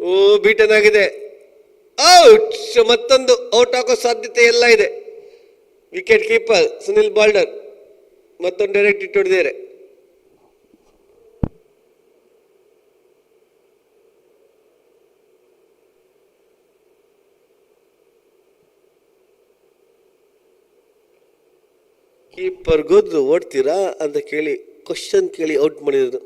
ಓ beaten ಆಗಿದೆ, out. ಮತ್ತೊಂದು out ಹಾಕೋ ಸಾಧ್ಯತೆ ಎಲ್ಲ ಇದೆ. ವಿಕೆಟ್ ಕೀಪರ್ ಸುನಿಲ್ ಬಾಲ್ಡರ್ ಮತ್ತೊಂದು ಡೈರೆಕ್ಟ್ ಇಟ್ಟು ಹೊಡೆದಿದ್ದಾರೆ. ಕೀಪರ್ ಗೋದ್ರು ಓಡ್ತೀರಾ ಅಂತ ಕೇಳಿ ಕ್ವಶನ್ ಕೇಳಿ ಔಟ್ ಮಾಡಿದ್ರು.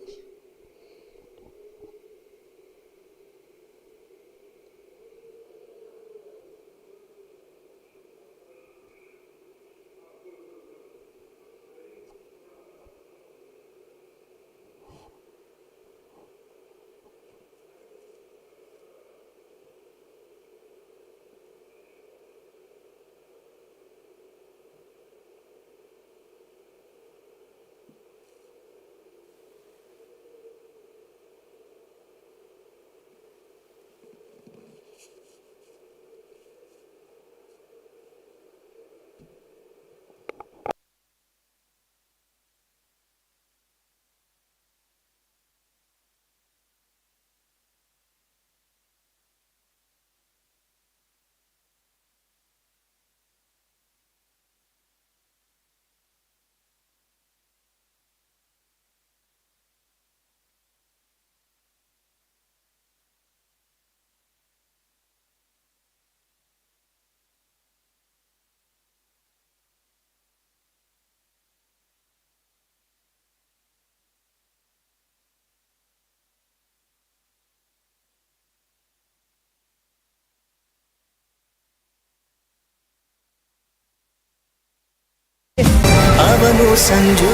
ಅವನು ಸಂಜು,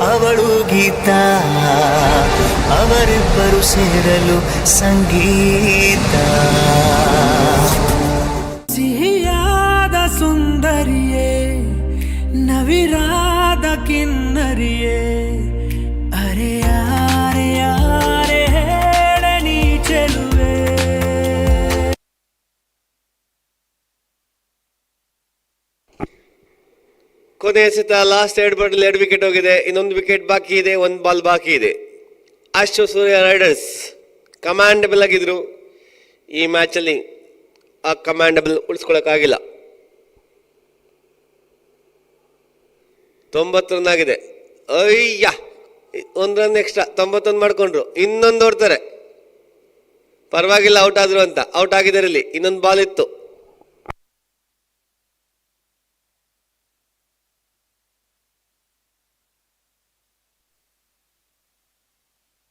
ಅವಳು ಗೀತಾ, ಅವರಿಬ್ಬರು ಸೇರಲು ಸಂಗೀತ. ಸಿಹಿಯಾದ ಸುಂದರಿಯೇ, ನವಿರಾದ ಕಿನ್ನರಿಯೇ, ಅರೆ ಯಾರೆ ಯಾರೆ ಹೇಳ ನೀ ಚೆಲುವೆ. ಕೊನೆ ಎಸೆತ ಲಾಸ್ಟ್ 2 ಬಾಲ್ 2 ವಿಕೆಟ್ ಹೋಗಿದೆ. ಇನ್ನೊಂದು ವಿಕೆಟ್ ಬಾಕಿ ಇದೆ, 1 ಬಾಲ್ ಬಾಕಿ ಇದೆ. ಅಶ್ವ ಸೂರ್ಯ ರೈಡರ್ಸ್ ಕಮಾಂಡಬಲ್ ಆಗಿದ್ರು. ಈ ಮ್ಯಾಚಲ್ಲಿ ಆ ಕಮಾಂಡಬಲ್ ಉಳಿಸ್ಕೊಳಕ್ಕಾಗಿಲ್ಲ. 90 ರನ್ ಆಗಿದೆ. ಅಯ್ಯ, 1 ರನ್ ಎಕ್ಸ್ಟ್ರಾ, 91 ಮಾಡ್ಕೊಂಡ್ರು. ಇನ್ನೊಂದು ಓಡ್ತಾರೆ, ಪರವಾಗಿಲ್ಲ ಔಟ್ ಆದ್ರು ಅಂತ. ಔಟ್ ಆಗಿದ್ದಾರೆ. ಇಲ್ಲಿ ಇನ್ನೊಂದು ಬಾಲ್ ಇತ್ತು.